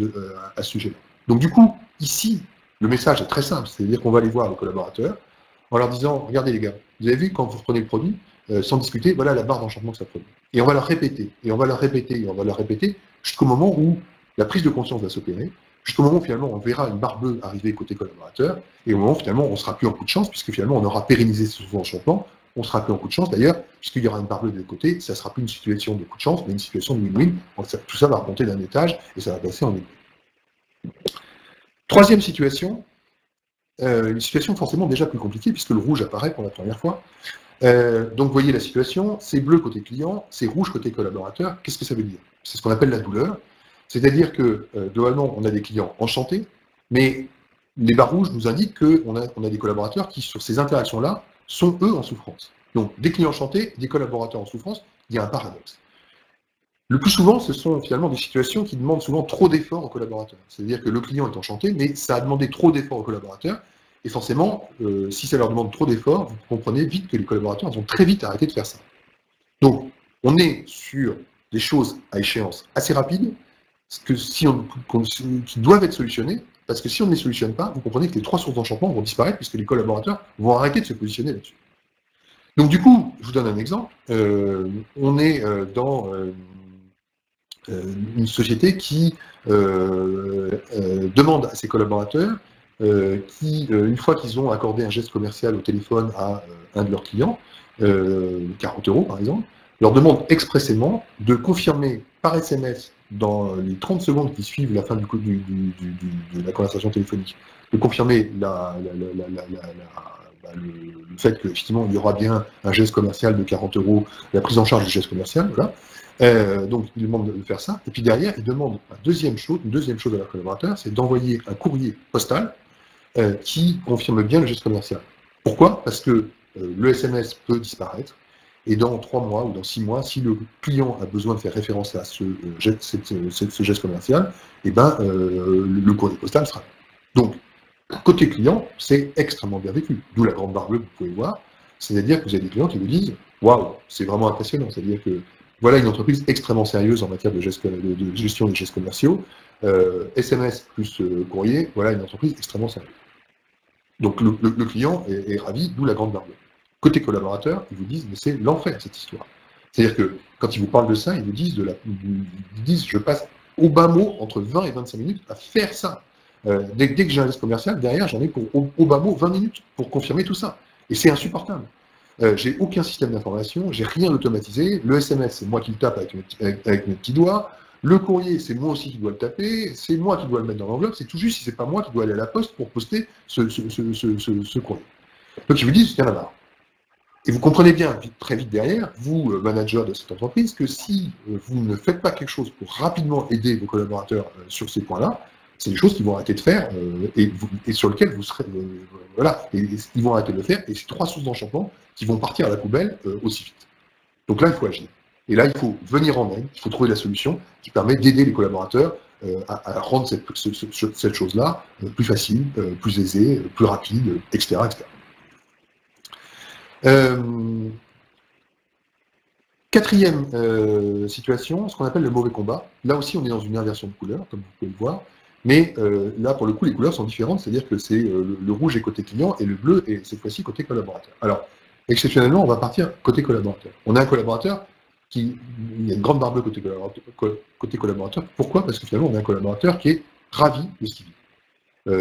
S1: à ce sujet-là. Donc du coup, ici, le message est très simple, c'est-à-dire qu'on va aller voir les collaborateurs en leur disant, regardez les gars, vous avez vu quand vous reprenez le produit, sans discuter, voilà la barre d'enchantement que ça produit. Et on va leur répéter, et on va leur répéter, et on va leur répéter, jusqu'au moment où la prise de conscience va s'opérer, jusqu'au moment où finalement on verra une barre bleue arriver côté collaborateur, et au moment où finalement on ne sera plus en coup de chance, puisque finalement on aura pérennisé ce enchantement, on ne sera plus en coup de chance d'ailleurs, puisqu'il y aura une barre bleue de l'autre côté, ça ne sera plus une situation de coup de chance, mais une situation de win-win, tout ça va remonter d'un étage, et ça va passer en win-win. Troisième situation, une situation forcément déjà plus compliquée, puisque le rouge apparaît pour la première fois. Donc vous voyez la situation, c'est bleu côté client, c'est rouge côté collaborateur. Qu'est-ce que ça veut dire? C'est ce qu'on appelle la douleur. C'est-à-dire que, globalement, on a des clients enchantés, mais les barres rouges nous indiquent qu'on a des collaborateurs qui, sur ces interactions-là, sont eux en souffrance. Donc, des clients enchantés, des collaborateurs en souffrance, il y a un paradoxe. Le plus souvent, ce sont finalement des situations qui demandent souvent trop d'efforts aux collaborateurs. C'est-à-dire que le client est enchanté, mais ça a demandé trop d'efforts aux collaborateurs, et forcément, si ça leur demande trop d'efforts, vous comprenez vite que les collaborateurs vont très vite arrêter de faire ça. Donc, on est sur des choses à échéance assez rapide, qui doivent être solutionnées, parce que si on ne les solutionne pas, vous comprenez que les trois sources d'enchantement vont disparaître, puisque les collaborateurs vont arrêter de se positionner là-dessus. Donc du coup, je vous donne un exemple, on est dans une société qui demande à ses collaborateurs, une fois qu'ils ont accordé un geste commercial au téléphone à un de leurs clients, 40 € par exemple, leur demande expressément de confirmer par SMS dans les 30 secondes qui suivent la fin de la conversation téléphonique, de confirmer le fait qu'effectivement il y aura bien un geste commercial de 40 €, la prise en charge du geste commercial, voilà. Donc il demande de faire ça, et puis derrière il demande une deuxième chose à leurs collaborateurs, c'est d'envoyer un courrier postal qui confirme bien le geste commercial. Pourquoi? Parce que le SMS peut disparaître, et dans 3 mois ou dans 6 mois, si le client a besoin de faire référence à ce geste commercial, eh ben, le courrier postal sera là. Donc, côté client, c'est extrêmement bien vécu. D'où la grande barre bleue que vous pouvez voir. C'est-à-dire que vous avez des clients qui vous disent « Waouh, c'est vraiment impressionnant ». C'est-à-dire que voilà une entreprise extrêmement sérieuse en matière de gestion des gestes commerciaux. SMS plus courrier, voilà une entreprise extrêmement sérieuse. Donc le client est ravi, d'où la grande barre bleue. Côté collaborateur, ils vous disent, mais c'est l'enfer cette histoire. C'est-à-dire que quand ils vous parlent de ça, ils vous disent, je passe au bas mot entre 20 et 25 minutes à faire ça. Dès que j'ai un geste commercial, derrière, j'en ai pour au bas mot 20 minutes pour confirmer tout ça. Et c'est insupportable. J'ai aucun système d'information, j'ai rien automatisé. Le SMS, c'est moi qui le tape avec mes petits doigts. Le courrier, c'est moi aussi qui dois le taper. C'est moi qui dois le mettre dans l'enveloppe. C'est tout juste si c'est pas moi qui dois aller à la poste pour poster ce courrier. Donc ils vous disent, il y en a marre. Et vous comprenez bien très vite derrière, vous, manager de cette entreprise, que si vous ne faites pas quelque chose pour rapidement aider vos collaborateurs sur ces points-là, c'est des choses qu'ils vont arrêter de faire et sur lesquelles vous serez... voilà, et ils vont arrêter de le faire, et c'est 3 sources d'enchantement qui vont partir à la poubelle aussi vite. Donc là, il faut agir. Et là, il faut venir en aide, il faut trouver la solution qui permet d'aider les collaborateurs à rendre cette chose-là plus facile, plus aisée, plus rapide, etc. etc. Quatrième situation, ce qu'on appelle le mauvais combat. Là aussi, on est dans une inversion de couleurs, comme vous pouvez le voir. Mais là, pour le coup, les couleurs sont différentes, c'est-à-dire que c'est le rouge est côté client et le bleu est cette fois-ci côté collaborateur. Alors, exceptionnellement, on va partir côté collaborateur. On a un collaborateur il y a une grande barre bleue côté collaborateur. Pourquoi? Parce que finalement, on a un collaborateur qui est ravi de ce qu'il vit.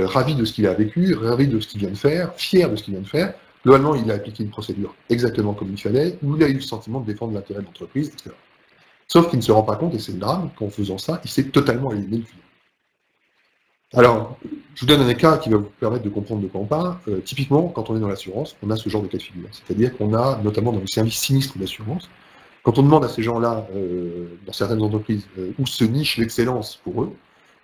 S1: Ravi de ce qu'il a vécu, ravi de ce qu'il vient de faire, fier de ce qu'il vient de faire. Globalement, il a appliqué une procédure exactement comme il fallait, où il a eu le sentiment de défendre l'intérêt de l'entreprise, etc. Sauf qu'il ne se rend pas compte, et c'est le drame, qu'en faisant ça, il s'est totalement éliminé le client. Alors, je vous donne un cas qui va vous permettre de comprendre de quoi on parle. Typiquement, quand on est dans l'assurance, on a ce genre de cas de figure. C'est-à-dire qu'on a, notamment dans le service sinistre d'assurance, quand on demande à ces gens-là, dans certaines entreprises, où se niche l'excellence pour eux,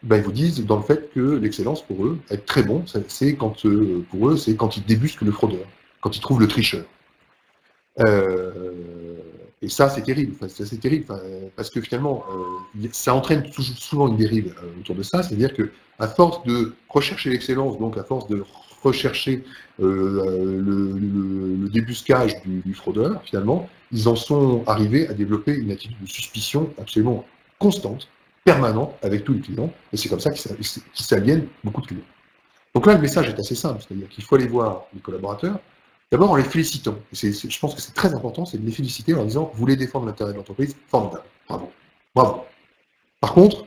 S1: ben, ils vous disent dans le fait que l'excellence pour eux, être très bon, c'est quand, pour eux, c'est quand ils débusquent le fraudeur, quand ils trouvent le tricheur. Et ça, c'est terrible. Enfin, c'est assez terrible parce que finalement, ça entraîne souvent une dérive autour de ça. C'est-à-dire que, à force de rechercher l'excellence, donc à force de rechercher le débusquage du fraudeur, finalement, ils en sont arrivés à développer une attitude de suspicion absolument constante, permanente, avec tous les clients. Et c'est comme ça qu'ils s'aliènent beaucoup de clients. Donc là, le message est assez simple. C'est-à-dire qu'il faut aller voir les collaborateurs. D'abord en les félicitant. Je pense que c'est très important, c'est de les féliciter en leur disant « Vous voulez défendre l'intérêt de l'entreprise, formidable, bravo, bravo ». Par contre,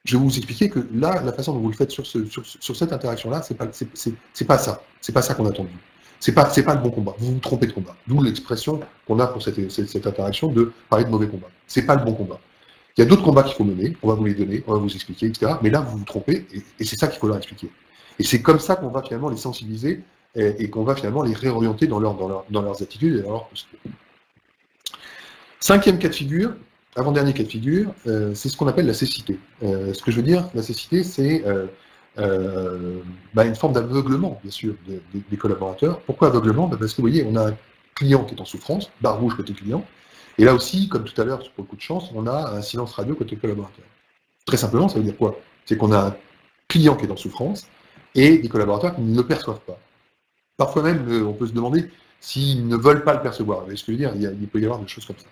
S1: je vais vous expliquer que là, la façon dont vous le faites sur cette interaction-là, c'est pas ça. C'est pas ça qu'on attend de vous. C'est pas le bon combat. Vous vous trompez de combat. D'où l'expression qu'on a pour cette interaction de parler de mauvais combat. C'est pas le bon combat. Il y a d'autres combats qu'il faut mener, on va vous les donner, on va vous expliquer, etc. Mais là, vous vous trompez, et c'est ça qu'il faut leur expliquer. Et c'est comme ça qu'on va finalement les sensibiliser et qu'on va finalement les réorienter dans leurs attitudes et dans leurs postures. 5e cas de figure, avant-dernier cas de figure, c'est ce qu'on appelle la cécité. Ce que je veux dire, la cécité, c'est une forme d'aveuglement, bien sûr, des collaborateurs. Pourquoi aveuglement? Parce que vous voyez, on a un client qui est en souffrance, barre rouge côté client, et là aussi, comme tout à l'heure, pour le coup de chance, on a un silence radio côté collaborateur. Très simplement, ça veut dire quoi? C'est qu'on a un client qui est en souffrance et des collaborateurs qui ne le perçoivent pas. Parfois même, on peut se demander s'ils ne veulent pas le percevoir. Vous voyez ce que je veux dire? Il peut y avoir des choses comme ça.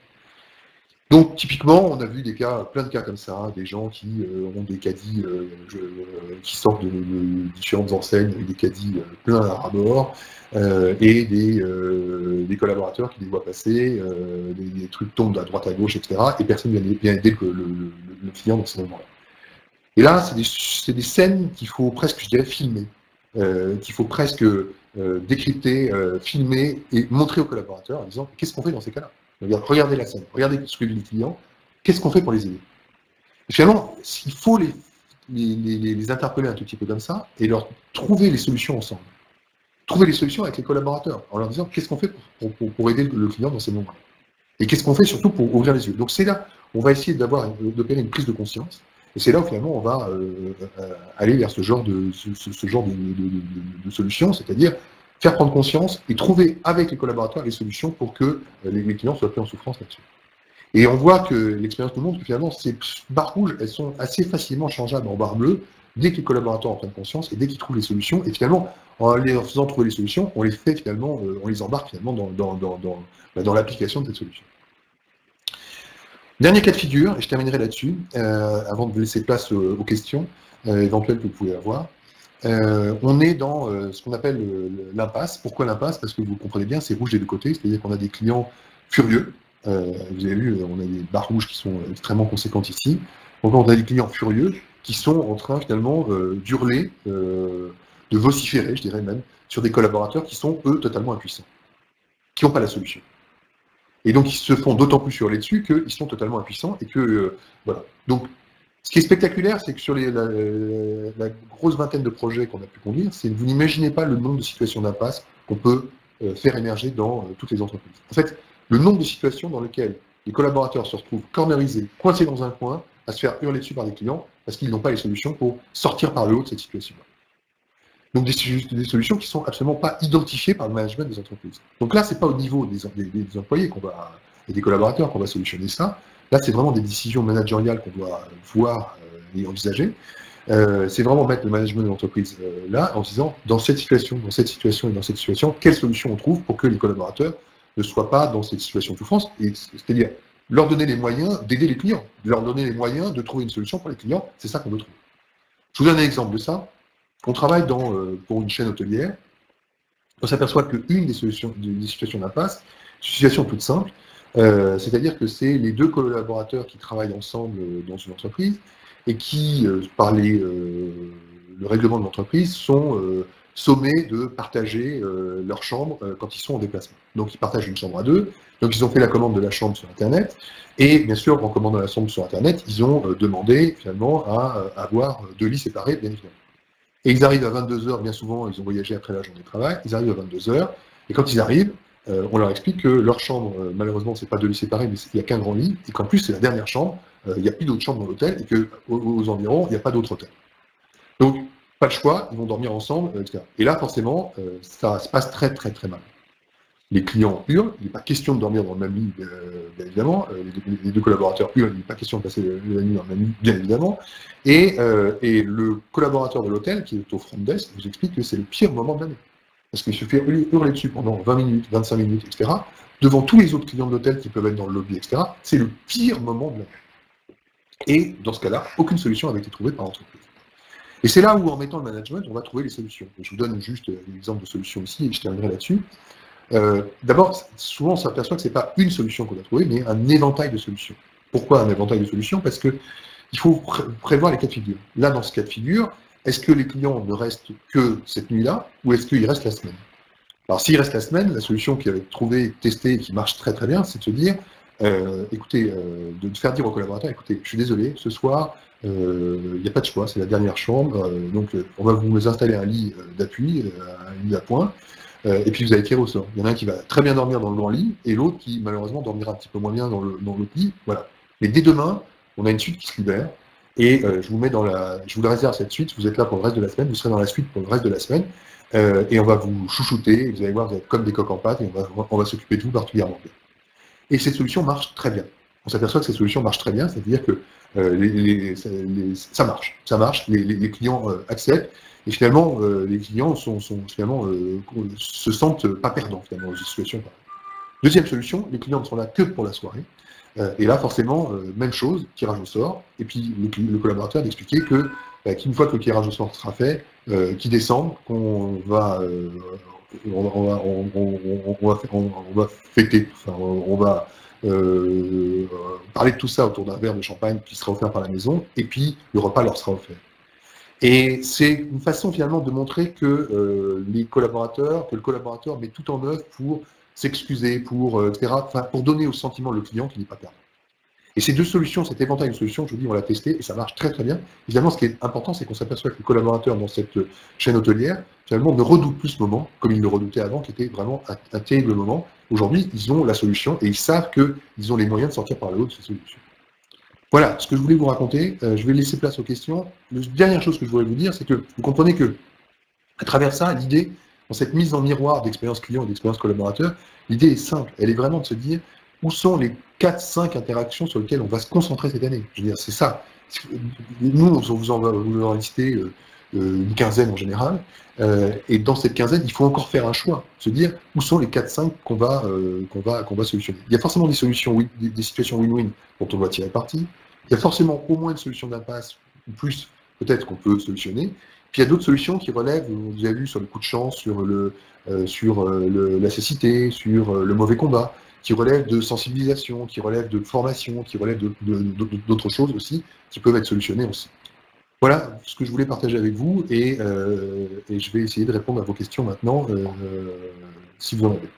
S1: Donc, typiquement, on a vu plein de cas comme ça, des gens qui ont des caddies qui sortent de différentes enseignes avec des caddies pleins à ras-bord, et des collaborateurs qui les voient passer, des trucs tombent à droite à gauche, etc. Et personne ne vient aider le client dans ces moments-là. Et là, c'est des scènes qu'il faut presque, je dirais, filmer, qu'il faut presque décrypter, filmer et montrer aux collaborateurs en disant qu'est-ce qu'on fait dans ces cas-là? Regardez la scène, regardez ce que vit le client, qu'est-ce qu'on fait pour les aider? Et finalement, il faut les interpeller un tout petit peu comme ça et leur trouver les solutions ensemble. Trouver les solutions avec les collaborateurs en leur disant qu'est-ce qu'on fait pour aider le client dans ces moments-là. Et qu'est-ce qu'on fait surtout pour ouvrir les yeux. Donc c'est là, on va essayer d'opérer une prise de conscience. Et c'est là où finalement on va aller vers ce genre de solution, c'est-à-dire faire prendre conscience et trouver avec les collaborateurs les solutions pour que les clients soient plus en souffrance là-dessus. Et on voit que l'expérience nous montre que finalement ces barres rouges, elles sont assez facilement changeables en barres bleues dès que les collaborateurs en prennent conscience et dès qu'ils trouvent les solutions. Et finalement, en leur faisant trouver les solutions, on les fait finalement, on les embarque finalement dans l'application de cette solution. Dernier cas de figure, et je terminerai là-dessus, avant de laisser place aux questions éventuelles que vous pouvez avoir. On est dans ce qu'on appelle l'impasse. Pourquoi l'impasse? Parce que vous comprenez bien, c'est rouge des deux côtés, c'est-à-dire qu'on a des clients furieux. Vous avez vu, on a des barres rouges qui sont extrêmement conséquentes ici. Donc on a des clients furieux qui sont en train finalement d'hurler, de vociférer, je dirais même, sur des collaborateurs qui sont, eux, totalement impuissants, qui n'ont pas la solution. Et donc, ils se font d'autant plus hurler dessus qu'ils sont totalement impuissants et que, voilà. Donc, ce qui est spectaculaire, c'est que sur la grosse vingtaine de projets qu'on a pu conduire, c'est que vous n'imaginez pas le nombre de situations d'impasse qu'on peut faire émerger dans toutes les entreprises. En fait, le nombre de situations dans lesquelles les collaborateurs se retrouvent cornerisés, coincés dans un coin, à se faire hurler dessus par des clients, parce qu'ils n'ont pas les solutions pour sortir par le haut de cette situation-là. Donc des solutions qui ne sont absolument pas identifiées par le management des entreprises. Donc là, ce n'est pas au niveau des employés et des collaborateurs qu'on va solutionner ça. Là, c'est vraiment des décisions managériales qu'on doit voir et envisager. C'est vraiment mettre le management de l'entreprise là, en disant, dans cette situation et dans cette situation, quelle solution on trouve pour que les collaborateurs ne soient pas dans cette situation de souffrance, c'est-à-dire leur donner les moyens d'aider les clients, leur donner les moyens de trouver une solution pour les clients, c'est ça qu'on veut trouver. Je vous donne un exemple de ça. On travaille pour une chaîne hôtelière, on s'aperçoit qu'une des situations d'impasse, c'est une situation toute simple, c'est-à-dire que c'est les deux collaborateurs qui travaillent ensemble dans une entreprise et qui, par le règlement de l'entreprise, sont sommés de partager leur chambre quand ils sont en déplacement. Donc ils partagent une chambre à deux, donc ils ont fait la commande de la chambre sur Internet, et bien sûr, en commandant la chambre sur Internet, ils ont demandé finalement à avoir deux lits séparés, bien évidemment. Et ils arrivent à 22h, bien souvent, ils ont voyagé après la journée de travail, ils arrivent à 22h, et quand ils arrivent, on leur explique que leur chambre, malheureusement, c'est pas deux lits séparés, mais il n'y a qu'un grand lit, et qu'en plus, c'est la dernière chambre, il n'y a plus d'autres chambres dans l'hôtel, et qu'aux environs, il n'y a pas d'autres hôtels. Donc, pas de choix, ils vont dormir ensemble, etc. Et là, forcément, ça se passe très, très, très mal. Les clients hurlent, il n'est pas question de dormir dans le même lit, bien évidemment. Les deux collaborateurs hurlent, il n'est pas question de passer la nuit dans le même lit, bien évidemment. Et le collaborateur de l'hôtel, qui est au front desk, vous explique que c'est le pire moment de l'année. Parce qu'il se fait hurler dessus pendant 20 minutes, 25 minutes, etc., devant tous les autres clients de l'hôtel qui peuvent être dans le lobby, etc. C'est le pire moment de l'année. Et dans ce cas-là, aucune solution n'avait été trouvée par l'entreprise. Et c'est là où, en mettant le management, on va trouver les solutions. Et je vous donne juste l'exemple de solution ici, et je terminerai là-dessus. D'abord, souvent on s'aperçoit que ce n'est pas une solution qu'on a trouvée, mais un éventail de solutions. Pourquoi un éventail de solutions? Parce qu'il faut prévoir les cas de figure. Là, dans ce cas de figure, est-ce que les clients ne restent que cette nuit-là, ou est-ce qu'ils restent la semaine? Alors s'ils restent la semaine, la solution qui avait trouvée, testée, et qui marche très très bien, c'est de se dire, écoutez, de faire dire aux collaborateurs, écoutez, je suis désolé, ce soir, il n'y a pas de choix, c'est la dernière chambre, donc on va vous installer un lit d'appui, un lit à point, et puis vous allez tirer au sort. Il y en a un qui va très bien dormir dans le grand lit, et l'autre qui malheureusement dormira un petit peu moins bien dans l'autre lit. Voilà. Mais dès demain, on a une suite qui se libère, et je vous la réserve cette suite, vous êtes là pour le reste de la semaine, vous serez dans la suite pour le reste de la semaine, et on va vous chouchouter, vous allez voir, vous êtes comme des coqs en pâte, et on va s'occuper de vous particulièrement bien. Et cette solution marche très bien. On s'aperçoit que cette solution marche très bien, c'est-à-dire que ça marche, les clients acceptent, et finalement, les clients se sentent pas perdants finalement dans une situation pareille. Deuxième solution, les clients ne sont là que pour la soirée, et là forcément, même chose, tirage au sort, et puis le collaborateur d'expliquer qu'une fois que le tirage au sort sera fait, qu'il descende, qu'on va on va fêter, enfin, on va parler de tout ça autour d'un verre de champagne qui sera offert par la maison, et puis le repas leur sera offert. Et c'est une façon finalement de montrer que le collaborateur met tout en œuvre pour s'excuser, etc., enfin, pour donner au sentiment le client qu'il n'est pas perdant. Et ces deux solutions, cet éventail de solutions, je vous dis, on l'a testé et ça marche très très bien. Évidemment, ce qui est important, c'est qu'on s'aperçoit que les collaborateurs dans cette chaîne hôtelière, finalement, ne redoutent plus ce moment, comme ils le redoutaient avant, qui était vraiment un terrible moment. Aujourd'hui, ils ont la solution et ils savent qu'ils ont les moyens de sortir par le haut de ces solutions. Voilà ce que je voulais vous raconter. Je vais laisser place aux questions. La dernière chose que je voudrais vous dire, c'est que vous comprenez que, à travers ça, l'idée, dans cette mise en miroir d'expérience client et d'expérience collaborateur, l'idée est simple. Elle est vraiment de se dire où sont les 4-5 interactions sur lesquelles on va se concentrer cette année. Je veux dire, c'est ça. Nous, on vous en lister une quinzaine en général. Et dans cette quinzaine, il faut encore faire un choix. Se dire où sont les 4-5 qu'on va solutionner. Il y a forcément des solutions, des situations win-win dont on doit tirer parti. Il y a forcément au moins une solution d'impasse, ou plus peut-être qu'on peut solutionner. Puis il y a d'autres solutions qui relèvent, vous avez vu, sur le coup de chance, sur la cécité, sur le mauvais combat, qui relèvent de sensibilisation, qui relèvent de formation, qui relèvent d'autres choses aussi, qui peuvent être solutionnées aussi. Voilà ce que je voulais partager avec vous, et je vais essayer de répondre à vos questions maintenant, si vous en avez.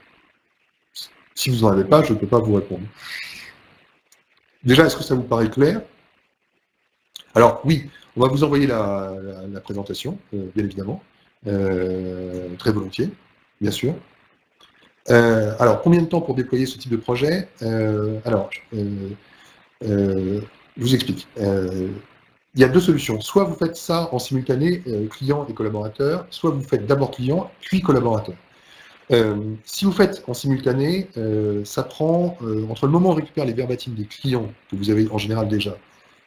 S1: Si vous n'en avez pas, je ne peux pas vous répondre. Déjà, est-ce que ça vous paraît clair? Alors oui, on va vous envoyer la présentation, bien évidemment, très volontiers, bien sûr. Alors, combien de temps pour déployer ce type de projet? Je vous explique. Il y a deux solutions. Soit vous faites ça en simultané, client et collaborateur, soit vous faites d'abord client, puis collaborateur. Si vous faites en simultané, ça prend, entre le moment où on récupère les verbatims des clients, que vous avez en général déjà,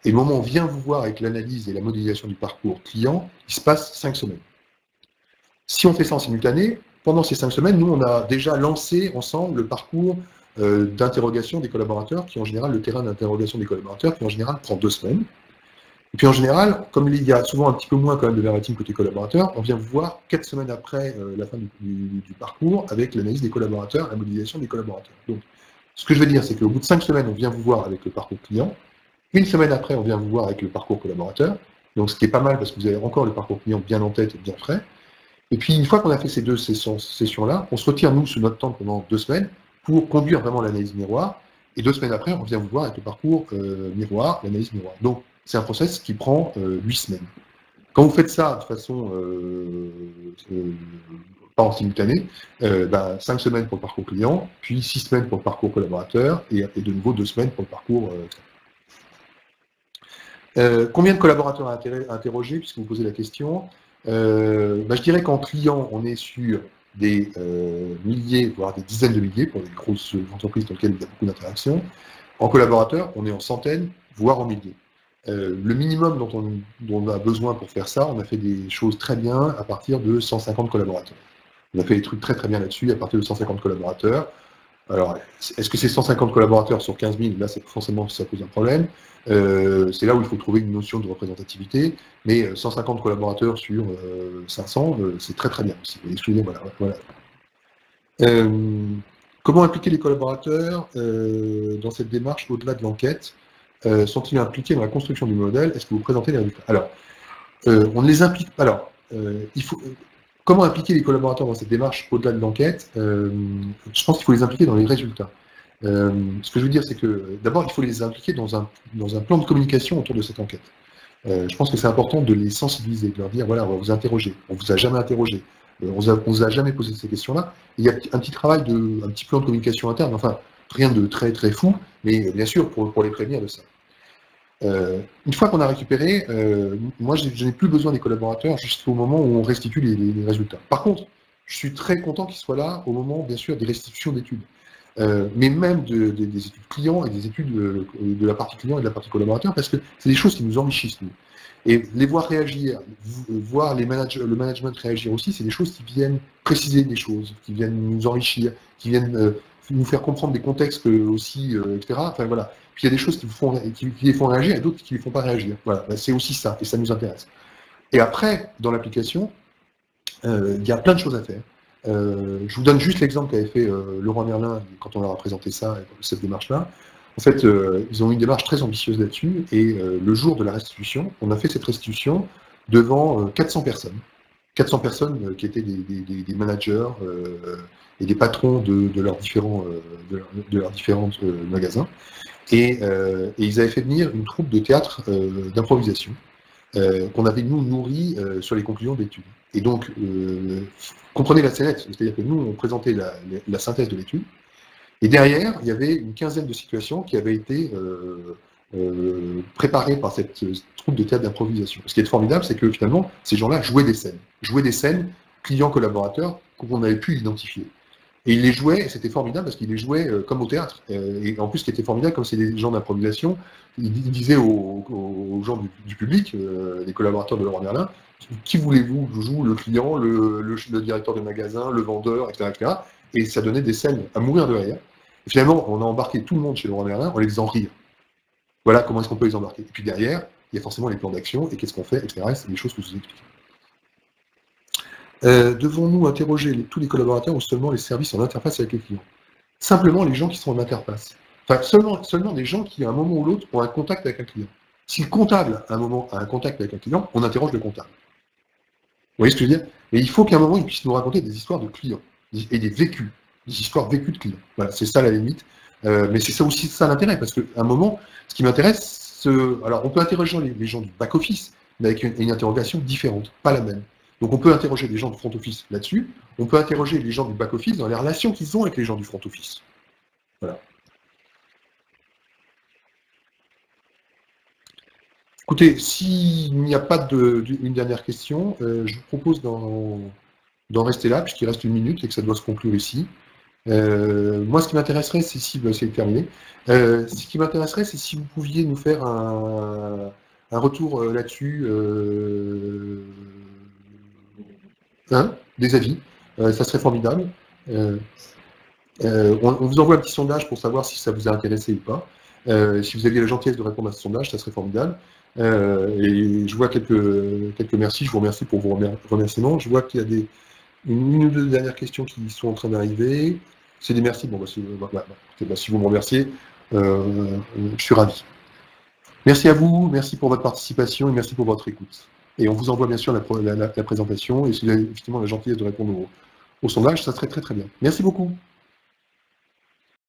S1: et le moment où on vient vous voir avec l'analyse et la modélisation du parcours client, il se passe 5 semaines. Si on fait ça en simultané, pendant ces 5 semaines, nous, on a déjà lancé ensemble le parcours d'interrogation des collaborateurs, qui en général, le terrain d'interrogation des collaborateurs, qui en général prend 2 semaines. Et puis en général, comme il y a souvent un petit peu moins quand même de verbatim côté collaborateur, on vient vous voir 4 semaines après la fin du parcours avec l'analyse des collaborateurs, la modélisation des collaborateurs. Donc, ce que je veux dire, c'est qu'au bout de 5 semaines, on vient vous voir avec le parcours client. Une semaine après, on vient vous voir avec le parcours collaborateur. Donc, ce qui est pas mal parce que vous avez encore le parcours client bien en tête et bien frais. Et puis, une fois qu'on a fait ces deux sessions-là, on se retire, nous, sur notre temps pendant 2 semaines pour conduire vraiment l'analyse miroir. Et 2 semaines après, on vient vous voir avec le parcours miroir, l'analyse miroir. Donc, c'est un process qui prend 8 semaines. Quand vous faites ça de façon pas en simultané, 5 semaines pour le parcours client, puis 6 semaines pour le parcours collaborateur, et de nouveau 2 semaines pour le parcours. Combien de collaborateurs à interroger, puisque vous posez la question? Je dirais qu'en client, on est sur des milliers, voire des dizaines de milliers pour les grosses entreprises dans lesquelles il y a beaucoup d'interactions. En collaborateur, on est en centaines, voire en milliers. Le minimum dont on a besoin pour faire ça, on a fait des choses très bien à partir de 150 collaborateurs. On a fait des trucs très très bien là-dessus à partir de 150 collaborateurs. Alors, est-ce que c'est 150 collaborateurs sur 15 000? Là, forcément, ça pose un problème. C'est là où il faut trouver une notion de représentativité, mais 150 collaborateurs sur 500, c'est très très bien aussi. Excusez-moi, voilà. Comment impliquer les collaborateurs dans cette démarche au-delà de l'enquête? Sont-ils impliqués dans la construction du modèle? Est-ce que vous présentez les résultats? Alors, on ne les implique pas. Alors, comment impliquer les collaborateurs dans cette démarche au-delà de l'enquête? Je pense qu'il faut les impliquer dans les résultats. Ce que je veux dire, c'est que d'abord, il faut les impliquer dans un plan de communication autour de cette enquête. Je pense que c'est important de les sensibiliser, de leur dire, voilà, on va vous interroger, on ne vous a jamais interrogé, on ne vous a jamais posé ces questions-là. Il y a un petit travail, un petit plan de communication interne, enfin, rien de très très fou, mais bien sûr, pour les prévenir de ça. Une fois qu'on a récupéré, moi je n'ai plus besoin des collaborateurs jusqu'au moment où on restitue les résultats. Par contre, je suis très content qu'ils soient là au moment, bien sûr, des restitutions d'études. Mais même des études clients et des études de la partie client et de la partie collaborateur, parce que c'est des choses qui nous enrichissent, nous. Et les voir réagir, voir le management réagir aussi, c'est des choses qui viennent préciser des choses, qui viennent nous enrichir, qui viennent nous faire comprendre des contextes aussi, etc. Enfin voilà. Puis il y a des choses qui les font réagir et d'autres qui ne les font pas réagir. Voilà, c'est aussi ça, et ça nous intéresse. Et après, dans l'application, il y a plein de choses à faire. Je vous donne juste l'exemple qu'avait fait Laurent Merlin quand on leur a présenté ça, cette démarche-là. En fait, ils ont eu une démarche très ambitieuse là-dessus, et le jour de la restitution, on a fait cette restitution devant 400 personnes. 400 personnes qui étaient des managers et des patrons de leurs différents magasins. Et ils avaient fait venir une troupe de théâtre d'improvisation qu'on avait, nous, nourri sur les conclusions d'études. Et donc, comprenez la scénette, c'est-à-dire que nous, on présentait la synthèse de l'étude, et derrière, il y avait une quinzaine de situations qui avaient été préparées par cette troupe de théâtre d'improvisation. Ce qui est formidable, c'est que finalement, ces gens-là jouaient des scènes clients-collaborateurs qu'on avait pu identifier. Et ils les jouaient, et c'était formidable parce qu'ils les jouaient comme au théâtre. Et en plus, ce qui était formidable, comme c'est des gens d'improvisation, ils disaient aux gens du public, les collaborateurs de Laurent Merlin, qui voulez-vous joue le client, le directeur de magasin, le vendeur, etc., etc. Et ça donnait des scènes à mourir de rire. Et finalement, on a embarqué tout le monde chez Laurent Merlin en les faisant rire. Voilà comment est-ce qu'on peut les embarquer. Et puis derrière, il y a forcément les plans d'action, et qu'est-ce qu'on fait, etc. C'est des choses que je vous explique. Devons-nous interroger tous les collaborateurs ou seulement les services en interface avec les clients? Simplement les gens qui sont en interface. Enfin, seulement des gens qui, à un moment ou l'autre, ont un contact avec un client. Si le comptable, à un moment, a un contact avec un client, on interroge le comptable. Vous voyez ce que je veux dire? Et il faut qu'à un moment, il puisse nous raconter des histoires de clients, et des histoires vécues de clients. Voilà, c'est ça la limite. Mais c'est ça aussi ça l'intérêt, parce qu'à un moment, ce qui m'intéresse, alors on peut interroger les gens du back-office, mais avec une interrogation différente, pas la même. Donc on peut interroger les gens du front office là-dessus, on peut interroger les gens du back office dans les relations qu'ils ont avec les gens du front office. Voilà. Écoutez, s'il n'y a pas une dernière question, je vous propose d'en rester là, puisqu'il reste 1 minute et que ça doit se conclure ici. Moi, ce qui m'intéresserait, c'est si... c'est terminé. Ce qui m'intéresserait, c'est si vous pouviez nous faire un retour là-dessus, des avis. Ça serait formidable. On vous envoie un petit sondage pour savoir si ça vous a intéressé ou pas. Si vous aviez la gentillesse de répondre à ce sondage, ça serait formidable. Et je vois quelques merci. Je vous remercie pour vos remerciements. Je vois qu'il y a une ou deux dernières questions qui sont en train d'arriver. C'est des merci. Bon, si vous me remerciez, je suis ravi. Merci à vous, merci pour votre participation et merci pour votre écoute. Et on vous envoie bien sûr la présentation. Et si vous avez effectivement la gentillesse de répondre au sondage, ça serait très très bien. Merci beaucoup.